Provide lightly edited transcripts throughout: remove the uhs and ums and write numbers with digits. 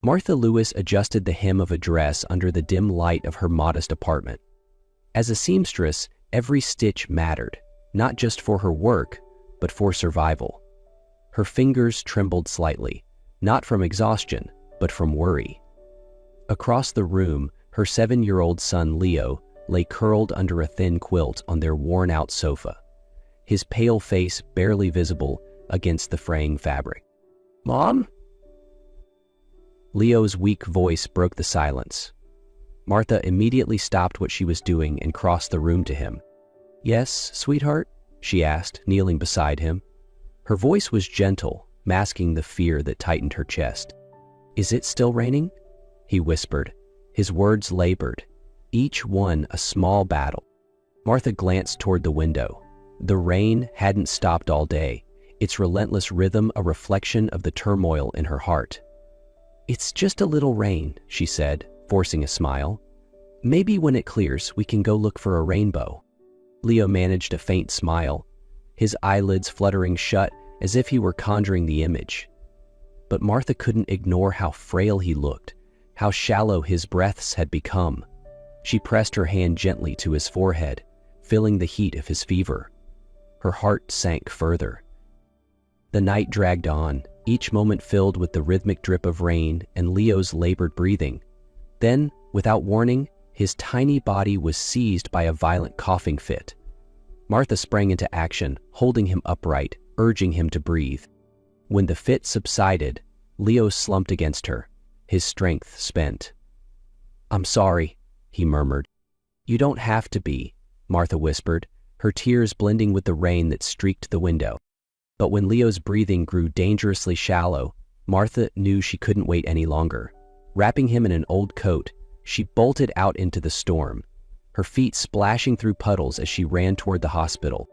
Martha Lewis adjusted the hem of a dress under the dim light of her modest apartment. As a seamstress, every stitch mattered, not just for her work, but for survival. Her fingers trembled slightly, not from exhaustion, but from worry. Across the room, her 7-year-old son Leo lay curled under a thin quilt on their worn-out sofa, his pale face barely visible against the fraying fabric. "Mom?" Leo's weak voice broke the silence. Martha immediately stopped what she was doing and crossed the room to him. "Yes, sweetheart?" she asked, kneeling beside him. Her voice was gentle, masking the fear that tightened her chest. "Is it still raining?" he whispered, his words labored, each one a small battle. Martha glanced toward the window. The rain hadn't stopped all day, its relentless rhythm a reflection of the turmoil in her heart. "It's just a little rain," she said, forcing a smile. "Maybe when it clears, we can go look for a rainbow." Leo managed a faint smile, his eyelids fluttering shut as if he were conjuring the image. But Martha couldn't ignore how frail he looked, how shallow his breaths had become. She pressed her hand gently to his forehead, feeling the heat of his fever. Her heart sank further. The night dragged on, each moment filled with the rhythmic drip of rain and Leo's labored breathing. Then, without warning, his tiny body was seized by a violent coughing fit. Martha sprang into action, holding him upright, urging him to breathe. When the fit subsided, Leo slumped against her, his strength spent. "I'm sorry," he murmured. "You don't have to be," Martha whispered, her tears blending with the rain that streaked the window. But when Leo's breathing grew dangerously shallow, Martha knew she couldn't wait any longer. Wrapping him in an old coat, she bolted out into the storm, her feet splashing through puddles as she ran toward the hospital.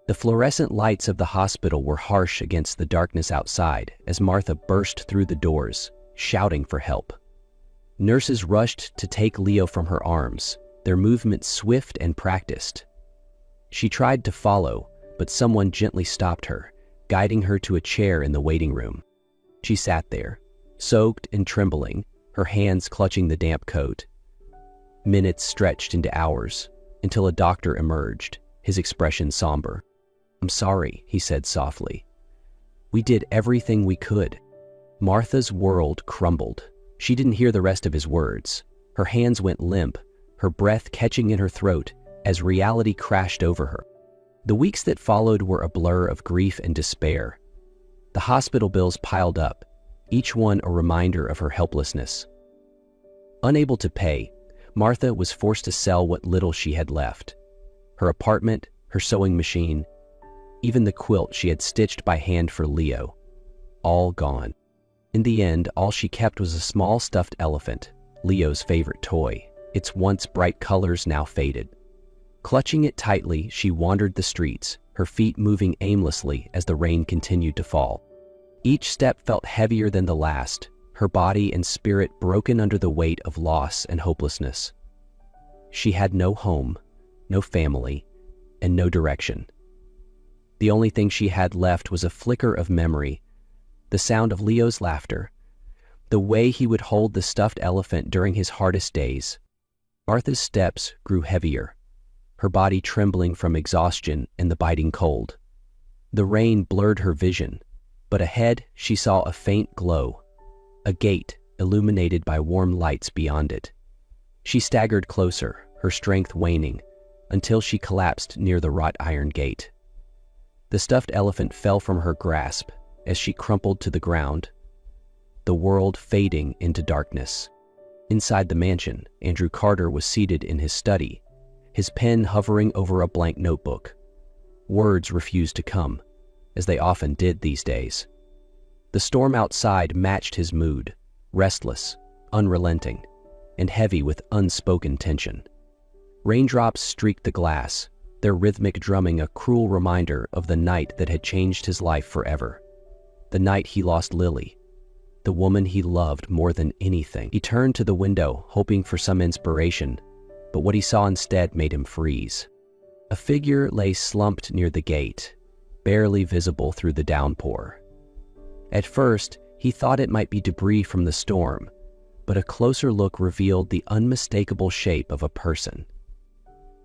The fluorescent lights of the hospital were harsh against the darkness outside as Martha burst through the doors, shouting for help. Nurses rushed to take Leo from her arms, their movements swift and practiced. She tried to follow, but someone gently stopped her, guiding her to a chair in the waiting room. She sat there, soaked and trembling, her hands clutching the damp coat. Minutes stretched into hours, until a doctor emerged, his expression somber. "I'm sorry," he said softly. "We did everything we could." Martha's world crumbled. She didn't hear the rest of his words. Her hands went limp, her breath catching in her throat as reality crashed over her. The weeks that followed were a blur of grief and despair. The hospital bills piled up, each one a reminder of her helplessness. Unable to pay, Martha was forced to sell what little she had left. Her apartment, her sewing machine, even the quilt she had stitched by hand for Leo. All gone. In the end, all she kept was a small stuffed elephant, Leo's favorite toy, its once bright colors now faded. Clutching it tightly, she wandered the streets, her feet moving aimlessly as the rain continued to fall. Each step felt heavier than the last, her body and spirit broken under the weight of loss and hopelessness. She had no home, no family, and no direction. The only thing she had left was a flicker of memory, the sound of Leo's laughter, the way he would hold the stuffed elephant during his hardest days. Martha's steps grew heavier, her body trembling from exhaustion and the biting cold. The rain blurred her vision, but ahead she saw a faint glow, a gate illuminated by warm lights beyond it. She staggered closer, her strength waning, until she collapsed near the wrought iron gate. The stuffed elephant fell from her grasp as she crumpled to the ground, the world fading into darkness. Inside the mansion, Andrew Carter was seated in his study, his pen hovering over a blank notebook. Words refused to come, as they often did these days. The storm outside matched his mood, restless, unrelenting, and heavy with unspoken tension. Raindrops streaked the glass, their rhythmic drumming a cruel reminder of the night that had changed his life forever. The night he lost Lily, the woman he loved more than anything. He turned to the window, hoping for some inspiration, but what he saw instead made him freeze. A figure lay slumped near the gate, barely visible through the downpour. At first, He thought it might be debris from the storm, but a closer look revealed the unmistakable shape of a person.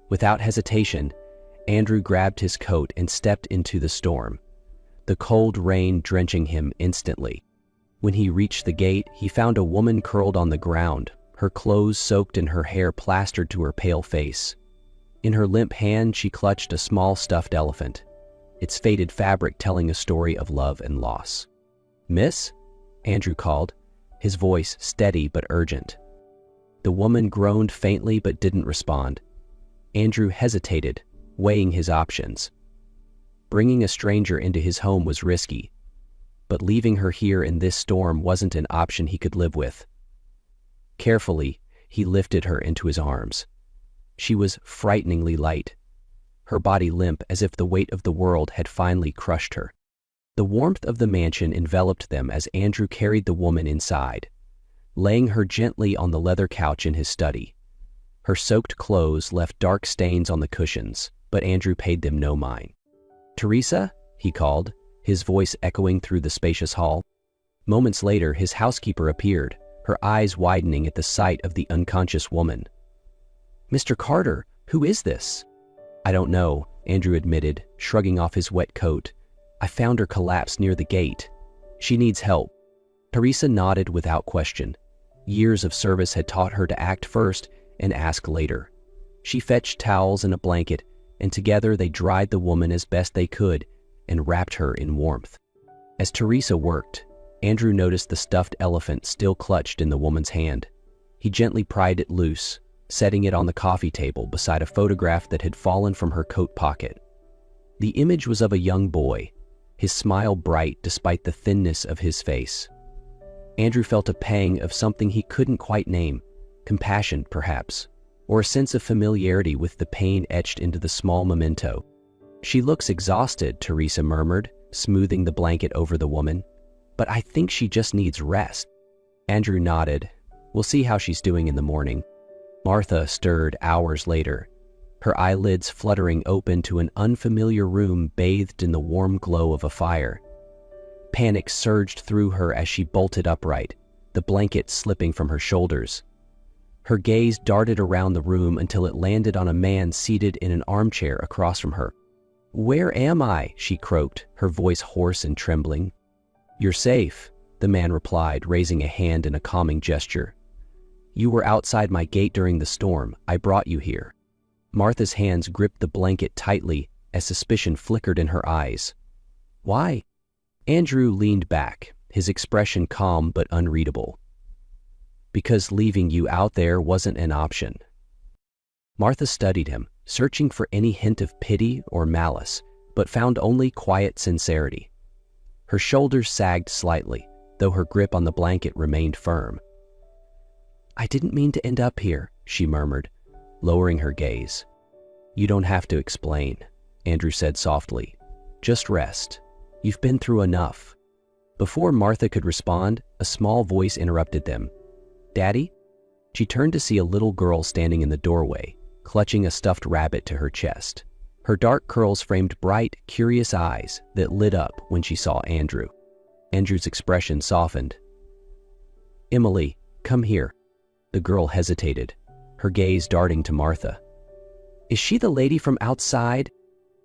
Without hesitation, Andrew grabbed his coat and stepped into the storm, the cold rain drenching him instantly. When he reached the gate, he found a woman curled on the ground, her clothes soaked and her hair plastered to her pale face. In her limp hand, she clutched a small stuffed elephant, its faded fabric telling a story of love and loss. "Miss?" Andrew called, his voice steady but urgent. The woman groaned faintly but didn't respond. Andrew hesitated, weighing his options. Bringing a stranger into his home was risky, but leaving her here in this storm wasn't an option he could live with. Carefully, he lifted her into his arms. She was frighteningly light, her body limp as if the weight of the world had finally crushed her. The warmth of the mansion enveloped them as Andrew carried the woman inside, laying her gently on the leather couch in his study. Her soaked clothes left dark stains on the cushions, but Andrew paid them no mind. "Teresa?" he called, his voice echoing through the spacious hall. Moments later, his housekeeper appeared, her eyes widening at the sight of the unconscious woman. "Mr. Carter, who is this?" "I don't know," Andrew admitted, shrugging off his wet coat. "I found her collapsed near the gate. She needs help." Teresa nodded without question. Years of service had taught her to act first and ask later. She fetched towels and a blanket, and together they dried the woman as best they could and wrapped her in warmth. As Teresa worked, Andrew noticed the stuffed elephant still clutched in the woman's hand. He gently pried it loose, setting it on the coffee table beside a photograph that had fallen from her coat pocket. The image was of a young boy, his smile bright despite the thinness of his face. Andrew felt a pang of something he couldn't quite name, compassion perhaps, or a sense of familiarity with the pain etched into the small memento. "She looks exhausted," Teresa murmured, smoothing the blanket over the woman. "But I think she just needs rest." Andrew nodded. "We'll see how she's doing in the morning." Martha stirred hours later, her eyelids fluttering open to an unfamiliar room bathed in the warm glow of a fire. Panic surged through her as she bolted upright, the blanket slipping from her shoulders. Her gaze darted around the room until it landed on a man seated in an armchair across from her. "Where am I?" she croaked, her voice hoarse and trembling. "You're safe," the man replied, raising a hand in a calming gesture. "You were outside my gate during the storm. I brought you here." Martha's hands gripped the blanket tightly as suspicion flickered in her eyes. "Why?" Andrew leaned back, his expression calm but unreadable. "Because leaving you out there wasn't an option." Martha studied him, searching for any hint of pity or malice, but found only quiet sincerity. Her shoulders sagged slightly, though her grip on the blanket remained firm. "I didn't mean to end up here," she murmured, lowering her gaze. "You don't have to explain," Andrew said softly. "Just rest. You've been through enough." Before Martha could respond, a small voice interrupted them. "Daddy?" She turned to see a little girl standing in the doorway, clutching a stuffed rabbit to her chest. Her dark curls framed bright, curious eyes that lit up when she saw Andrew. Andrew's expression softened. "Emily, come here." The girl hesitated, her gaze darting to Martha. "Is she the lady from outside?"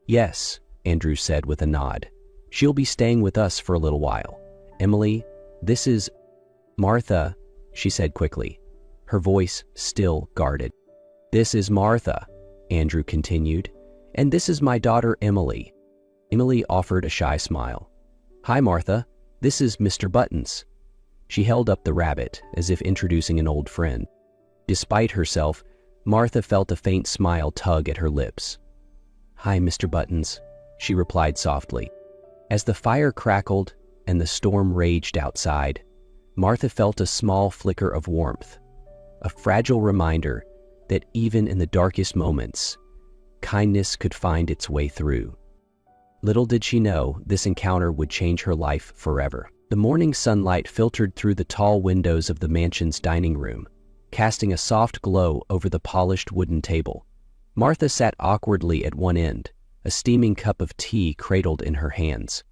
"Yes," Andrew said with a nod. "She'll be staying with us for a little while. Emily, this is..." "Martha," she said quickly, her voice still guarded. "This is Martha," Andrew continued, "and this is my daughter Emily." Emily offered a shy smile. "Hi, Martha. This is Mr. Buttons." She held up the rabbit as if introducing an old friend. Despite herself, Martha felt a faint smile tug at her lips. "Hi, Mr. Buttons," she replied softly. As the fire crackled and the storm raged outside, Martha felt a small flicker of warmth, a fragile reminder that even in the darkest moments, kindness could find its way through. Little did she know this encounter would change her life forever. The morning sunlight filtered through the tall windows of the mansion's dining room, casting a soft glow over the polished wooden table. Martha sat awkwardly at one end, a steaming cup of tea cradled in her hands.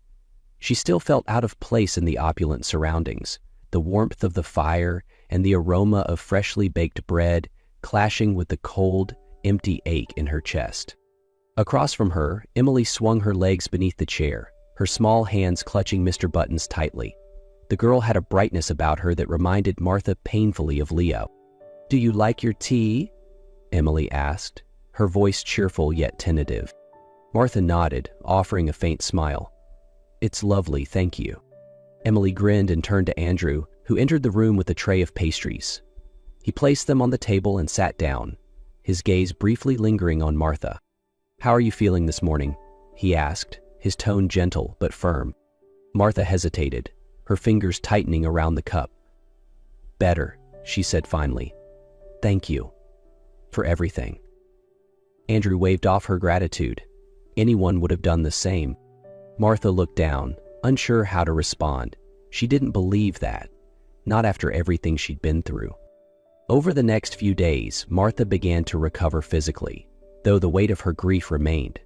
She still felt out of place in the opulent surroundings, the warmth of the fire and the aroma of freshly baked bread clashing with the cold, empty ache in her chest. Across from her, Emily swung her legs beneath the chair, her small hands clutching Mr. Buttons tightly. The girl had a brightness about her that reminded Martha painfully of Leo. "Do you like your tea?" Emily asked, her voice cheerful yet tentative. Martha nodded, offering a faint smile. "It's lovely, thank you." Emily grinned and turned to Andrew, who entered the room with a tray of pastries. He placed them on the table and sat down, his gaze briefly lingering on Martha. "How are you feeling this morning?" he asked, his tone gentle but firm. Martha hesitated, her fingers tightening around the cup. "Better," she said finally. "Thank you. For everything." Andrew waved off her gratitude. Anyone would have done the same. Martha looked down, unsure how to respond. She didn't believe that, not after everything she'd been through. Over the next few days, Martha began to recover physically, though the weight of her grief remained.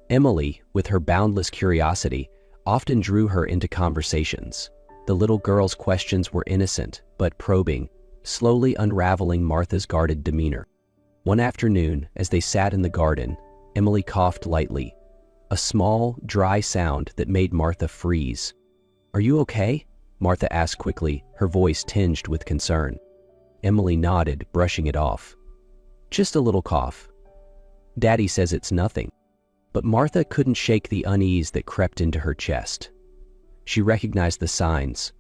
Emily, with her boundless curiosity, often drew her into conversations. The little girl's questions were innocent, but probing, slowly unraveling Martha's guarded demeanor. One afternoon, as they sat in the garden, Emily coughed lightly, a small, dry sound that made Martha freeze. "Are you okay?" Martha asked quickly, her voice tinged with concern. Emily nodded, brushing it off. "Just a little cough. Daddy says it's nothing." But Martha couldn't shake the unease that crept into her chest. She recognized the signs,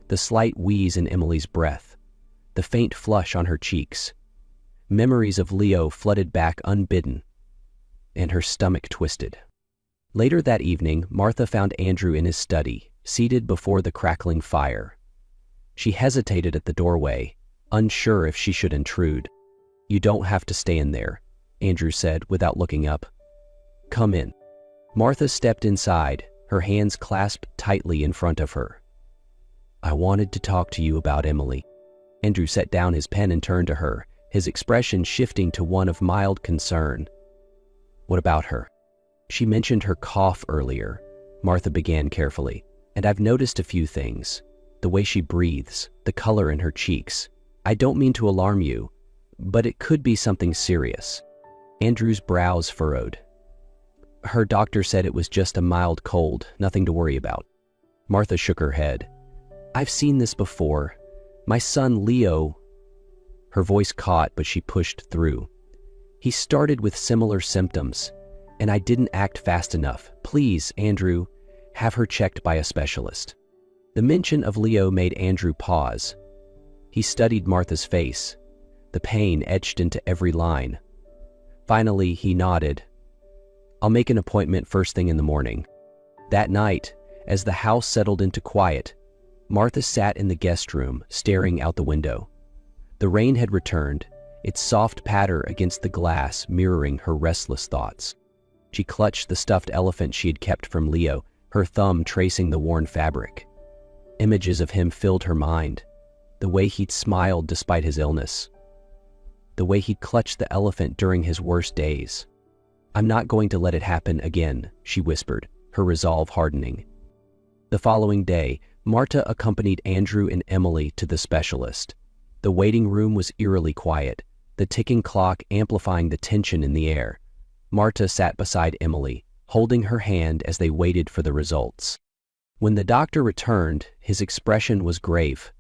the slight wheeze in Emily's breath, the faint flush on her cheeks. Memories of Leo flooded back unbidden, and her stomach twisted. Later that evening, Martha found Andrew in his study, seated before the crackling fire. She hesitated at the doorway, unsure if she should intrude. "You don't have to stay in there," Andrew said without looking up. "Come in." Martha stepped inside, her hands clasped tightly in front of her. "I wanted to talk to you about Emily." Andrew set down his pen and turned to her, his expression shifting to one of mild concern. "What about her?" "She mentioned her cough earlier," Martha began carefully, "and I've noticed a few things. The way she breathes, the color in her cheeks. I don't mean to alarm you, but it could be something serious." Andrew's brows furrowed. "Her doctor said it was just a mild cold, nothing to worry about." Martha shook her head. "I've seen this before. My son Leo—" Her voice caught, but she pushed through. "He started with similar symptoms, and I didn't act fast enough. Please, Andrew, have her checked by a specialist." The mention of Leo made Andrew pause. He studied Martha's face, the pain etched into every line. Finally, he nodded. "I'll make an appointment first thing in the morning." That night, as the house settled into quiet, Martha sat in the guest room, staring out the window. The rain had returned, its soft patter against the glass mirroring her restless thoughts. She clutched the stuffed elephant she had kept from Leo, her thumb tracing the worn fabric. Images of him filled her mind, the way he'd smiled despite his illness, the way he'd clutched the elephant during his worst days. "I'm not going to let it happen again," she whispered, her resolve hardening. The following day, Martha accompanied Andrew and Emily to the specialist. The waiting room was eerily quiet, the ticking clock amplifying the tension in the air. Martha sat beside Emily, holding her hand as they waited for the results. When the doctor returned, his expression was grave.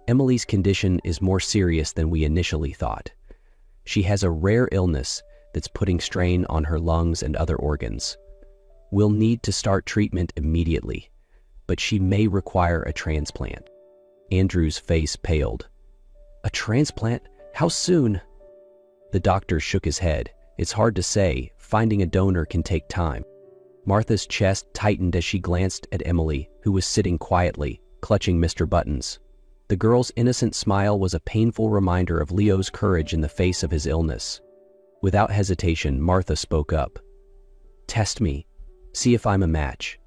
"Emily's condition is more serious than we initially thought. She has a rare illness that's putting strain on her lungs and other organs. We'll need to start treatment immediately, but she may require a transplant." Andrew's face paled. "A transplant? How soon?" The doctor shook his head. "It's hard to say. Finding a donor can take time." Martha's chest tightened as she glanced at Emily, who was sitting quietly, clutching Mr. Buttons. The girl's innocent smile was a painful reminder of Leo's courage in the face of his illness. Without hesitation, Martha spoke up. "Test me. See if I'm a match."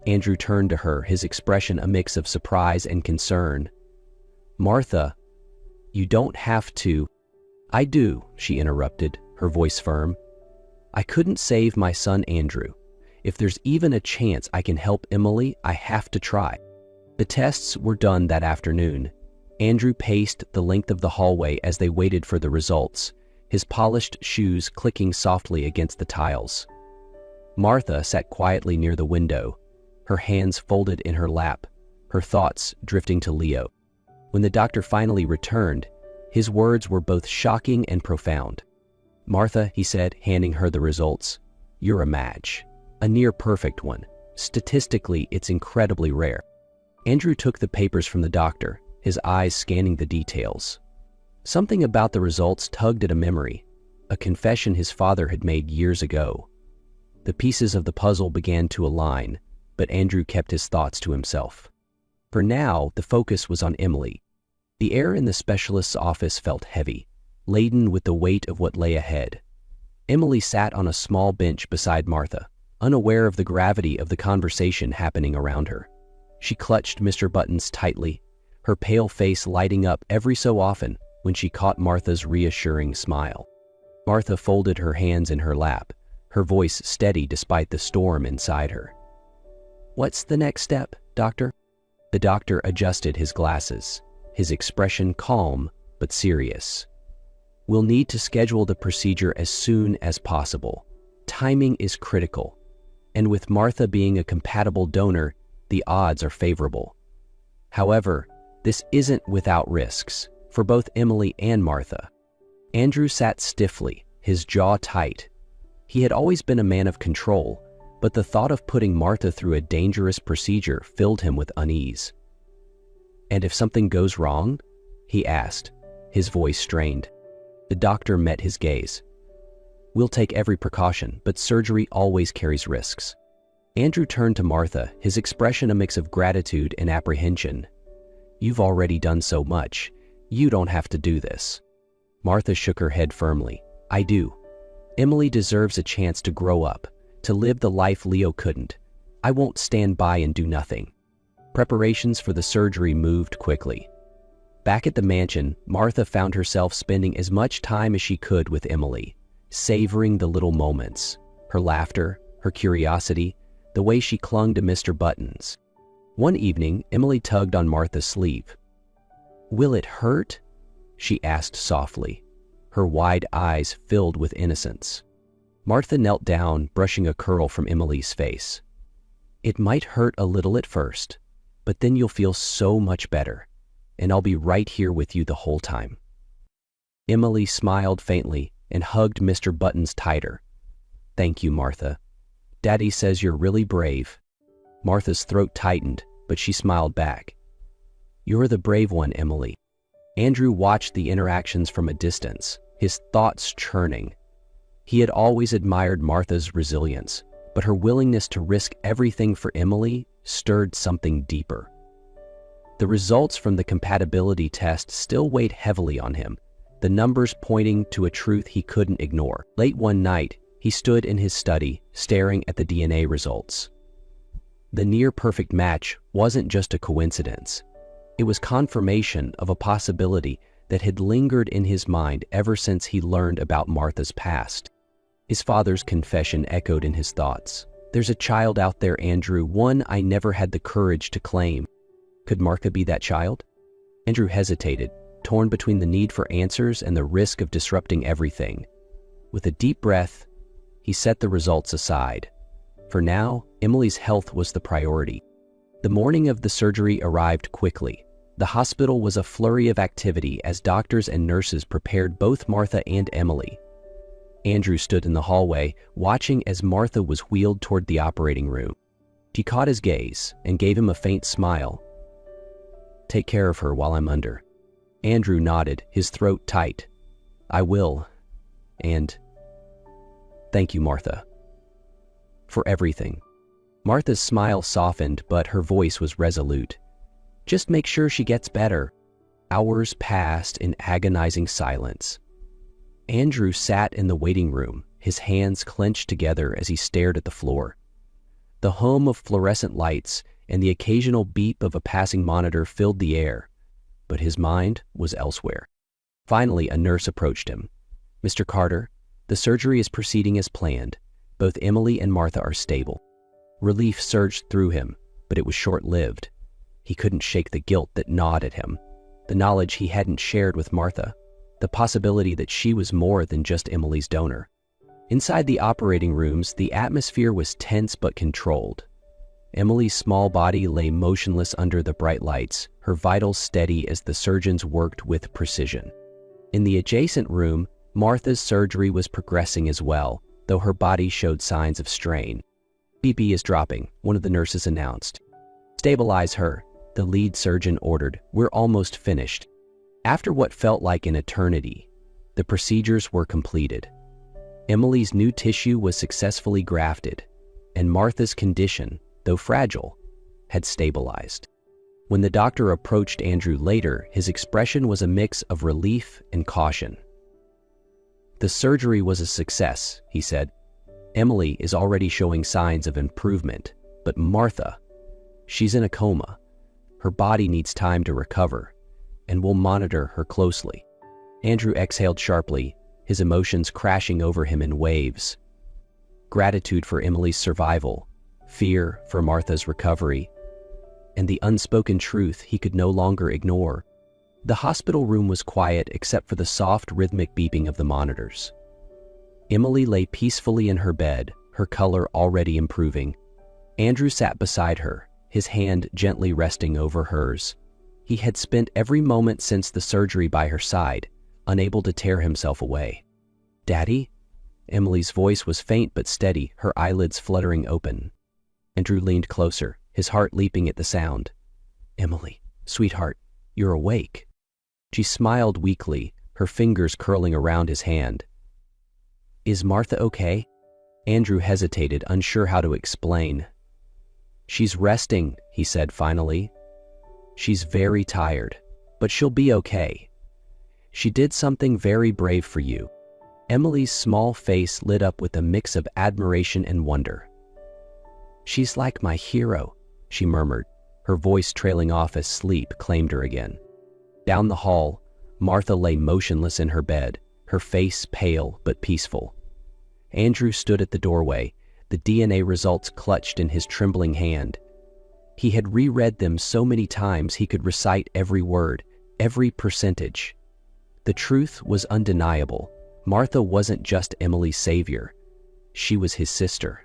Andrew turned to her, his expression a mix of surprise and concern. "Martha, you don't have to—" "I do," she interrupted, her voice firm. "I couldn't save my son Andrew. If there's even a chance I can help Emily, I have to try. The tests were done that afternoon. Andrew paced the length of the hallway as they waited for the results, his polished shoes clicking softly against the tiles. Martha sat quietly near the window, her hands folded in her lap, her thoughts drifting to Leo. When the doctor finally returned, his words were both shocking and profound. "Martha," he said, handing her the results, "you're a match. A near-perfect one. Statistically, it's incredibly rare." Andrew took the papers from the doctor, his eyes scanning the details. Something about the results tugged at a memory, a confession his father had made years ago. The pieces of the puzzle began to align, but Andrew kept his thoughts to himself. For now, the focus was on Emily. The air in the specialist's office felt heavy, laden with the weight of what lay ahead. Emily sat on a small bench beside Martha, unaware of the gravity of the conversation happening around her. She clutched Mr. Buttons tightly, her pale face lighting up every so often when she caught Martha's reassuring smile. Martha folded her hands in her lap, her voice steady despite the storm inside her. "What's the next step, doctor?" The doctor adjusted his glasses, his expression calm but serious. "We'll need to schedule the procedure as soon as possible. Timing is critical, and with Martha being a compatible donor, the odds are favorable. However, this isn't without risks for both Emily and Martha." Andrew sat stiffly, his jaw tight. He had always been a man of control, but the thought of putting Martha through a dangerous procedure filled him with unease. "And if something goes wrong?" he asked, his voice strained. The doctor met his gaze. "We'll take every precaution, but surgery always carries risks." Andrew turned to Martha, his expression a mix of gratitude and apprehension. "You've already done so much. You don't have to do this." Martha shook her head firmly. "I do. Emily deserves a chance to grow up, to live the life Leo couldn't. I won't stand by and do nothing." Preparations for the surgery moved quickly. Back at the mansion, Martha found herself spending as much time as she could with Emily, savoring the little moments, her laughter, her curiosity, the way she clung to Mr. Buttons. One evening, Emily tugged on Martha's sleeve. "Will it hurt?" she asked softly, her wide eyes filled with innocence. Martha knelt down, brushing a curl from Emily's face. "It might hurt a little at first, but then you'll feel so much better, and I'll be right here with you the whole time." Emily smiled faintly and hugged Mr. Buttons tighter. "Thank you, Martha. Daddy says you're really brave." Martha's throat tightened, but she smiled back. "You're the brave one, Emily." Andrew watched the interactions from a distance, his thoughts churning. He had always admired Martha's resilience, but her willingness to risk everything for Emily stirred something deeper. The results from the compatibility test still weighed heavily on him, the numbers pointing to a truth he couldn't ignore. Late one night, he stood in his study, staring at the DNA results. The near-perfect match wasn't just a coincidence. It was confirmation of a possibility that had lingered in his mind ever since he learned about Martha's past. His father's confession echoed in his thoughts. "There's a child out there, Andrew, one I never had the courage to claim." Could Martha be that child? Andrew hesitated, torn between the need for answers and the risk of disrupting everything. With a deep breath, he set the results aside. For now, Emily's health was the priority. The morning of the surgery arrived quickly. The hospital was a flurry of activity as doctors and nurses prepared both Martha and Emily. Andrew stood in the hallway, watching as Martha was wheeled toward the operating room. She caught his gaze and gave him a faint smile. "Take care of her while I'm under." Andrew nodded, his throat tight. "I will. And thank you, Martha, for everything." Martha's smile softened, but her voice was resolute. "Just make sure she gets better." Hours passed in agonizing silence. Andrew sat in the waiting room, his hands clenched together as he stared at the floor. The hum of fluorescent lights and the occasional beep of a passing monitor filled the air, but his mind was elsewhere. Finally, a nurse approached him. "Mr. Carter, the surgery is proceeding as planned. Both Emily and Martha are stable." Relief surged through him, but it was short-lived. He couldn't shake the guilt that gnawed at him, the knowledge he hadn't shared with Martha, the possibility that she was more than just Emily's donor. Inside the operating rooms, the atmosphere was tense but controlled. Emily's small body lay motionless under the bright lights, her vitals steady as the surgeons worked with precision. In the adjacent room, Martha's surgery was progressing as well, though her body showed signs of strain. "BP is dropping," one of the nurses announced. "Stabilize her," the lead surgeon ordered. "We're almost finished." After what felt like an eternity, the procedures were completed. Emily's new tissue was successfully grafted, and Martha's condition, though fragile, had stabilized. When the doctor approached Andrew later, his expression was a mix of relief and caution. "The surgery was a success," he said. "Emily is already showing signs of improvement, but Martha, she's in a coma. Her body needs time to recover, and we'll monitor her closely." Andrew exhaled sharply, his emotions crashing over him in waves. Gratitude for Emily's survival, fear for Martha's recovery, and the unspoken truth he could no longer ignore. The hospital room was quiet except for the soft, rhythmic beeping of the monitors. Emily lay peacefully in her bed, her color already improving. Andrew sat beside her, his hand gently resting over hers. He had spent every moment since the surgery by her side, unable to tear himself away. "Daddy?" Emily's voice was faint but steady, her eyelids fluttering open. Andrew leaned closer, his heart leaping at the sound. "Emily, sweetheart, you're awake." She smiled weakly, her fingers curling around his hand. "Is Martha okay?" Andrew hesitated, unsure how to explain. "She's resting," he said finally. "She's very tired, but she'll be okay. She did something very brave for you." Emily's small face lit up with a mix of admiration and wonder. "She's like my hero," she murmured, her voice trailing off as sleep claimed her again. Down the hall, Martha lay motionless in her bed, her face pale but peaceful. Andrew stood at the doorway, the DNA results clutched in his trembling hand. He had reread them so many times he could recite every word, every percentage. The truth was undeniable. Martha wasn't just Emily's savior. She was his sister.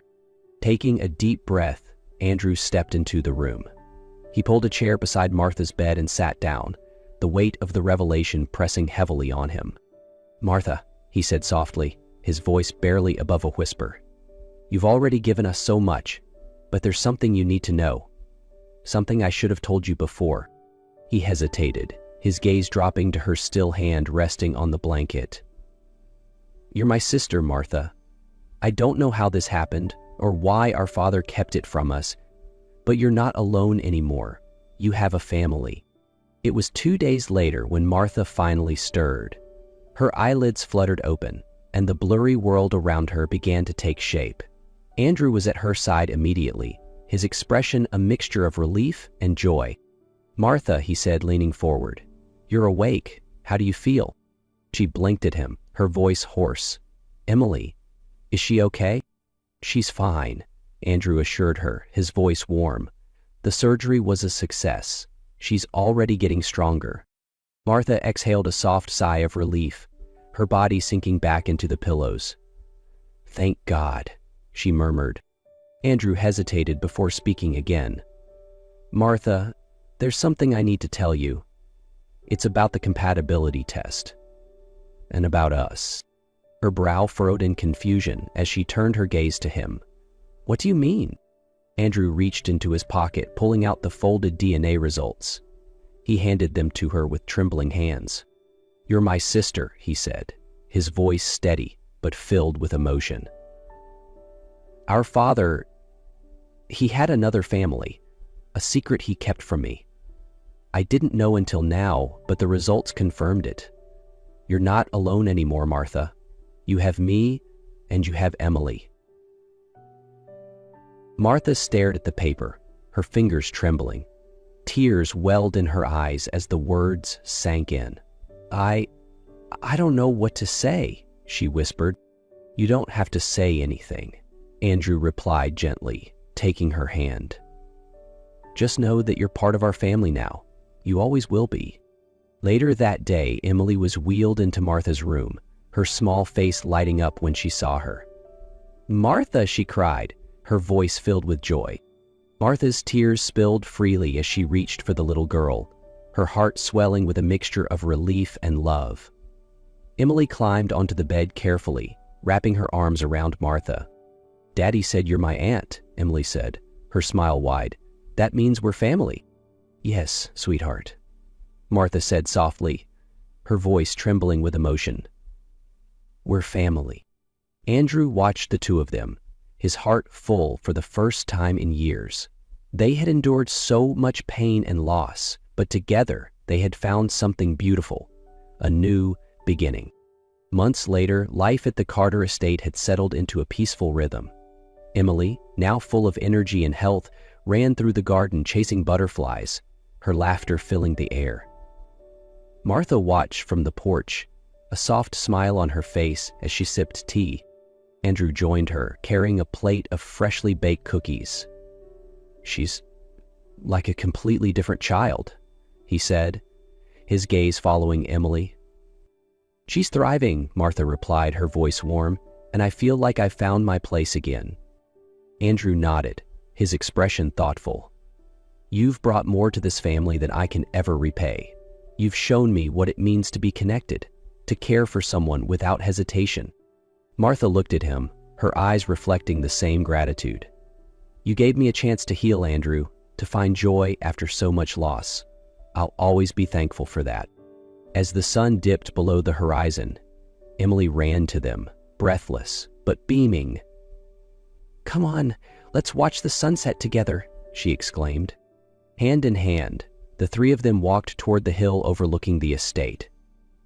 Taking a deep breath, Andrew stepped into the room. He pulled a chair beside Martha's bed and sat down, the weight of the revelation pressing heavily on him. "Martha," he said softly, his voice barely above a whisper. "You've already given us so much, but there's something you need to know. Something I should have told you before." He hesitated, his gaze dropping to her still hand resting on the blanket. "You're my sister, Martha. I don't know how this happened or why our father kept it from us, but you're not alone anymore. You have a family." It was 2 days later when Martha finally stirred. Her eyelids fluttered open, and the blurry world around her began to take shape. Andrew was at her side immediately, his expression a mixture of relief and joy. "Martha," he said, leaning forward, "you're awake. How do you feel?" She blinked at him, her voice hoarse. "Emily, is she okay?" "She's fine," Andrew assured her, his voice warm. "The surgery was a success. She's already getting stronger." Martha exhaled a soft sigh of relief, her body sinking back into the pillows. "Thank God," she murmured. Andrew hesitated before speaking again. "Martha, there's something I need to tell you. It's about the compatibility test. And about us." Her brow furrowed in confusion as she turned her gaze to him. "What do you mean?" Andrew reached into his pocket, pulling out the folded DNA results. He handed them to her with trembling hands. "You're my sister," he said, his voice steady but filled with emotion. "Our father, he had another family, a secret he kept from me. I didn't know until now, but the results confirmed it. You're not alone anymore, Martha. You have me, and you have Emily." Martha stared at the paper, her fingers trembling. Tears welled in her eyes as the words sank in. I don't know what to say," she whispered. "You don't have to say anything," Andrew replied gently. taking her hand. "Just know that you're part of our family now. You always will be." Later that day, Emily was wheeled into Martha's room, her small face lighting up when she saw her. "Martha!" she cried, her voice filled with joy. Martha's tears spilled freely as she reached for the little girl, her heart swelling with a mixture of relief and love. Emily climbed onto the bed carefully, wrapping her arms around Martha. "Daddy said you're my aunt," Emily said, her smile wide. "That means we're family." "Yes, sweetheart," Martha said softly, her voice trembling with emotion. "We're family." Andrew watched the two of them, his heart full for the first time in years. They had endured so much pain and loss, but together they had found something beautiful, a new beginning. Months later, life at the Carter estate had settled into a peaceful rhythm. Emily, now full of energy and health, ran through the garden chasing butterflies, her laughter filling the air. Martha watched from the porch, a soft smile on her face as she sipped tea. Andrew joined her, carrying a plate of freshly baked cookies. "She's like a completely different child," he said, his gaze following Emily. "She's thriving," Martha replied, her voice warm, "and I feel like I've found my place again." Andrew nodded, his expression thoughtful. "You've brought more to this family than I can ever repay. You've shown me what it means to be connected, to care for someone without hesitation." Martha looked at him, her eyes reflecting the same gratitude. "You gave me a chance to heal, Andrew, to find joy after so much loss. I'll always be thankful for that." As the sun dipped below the horizon, Emily ran to them, breathless but beaming. "Come on, let's watch the sunset together," she exclaimed. Hand in hand, the three of them walked toward the hill overlooking the estate.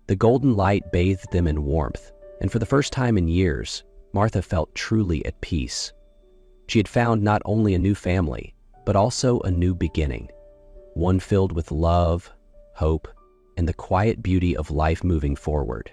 The golden light bathed them in warmth, and for the first time in years, Martha felt truly at peace. She had found not only a new family, but also a new beginning, one filled with love, hope, and the quiet beauty of life moving forward.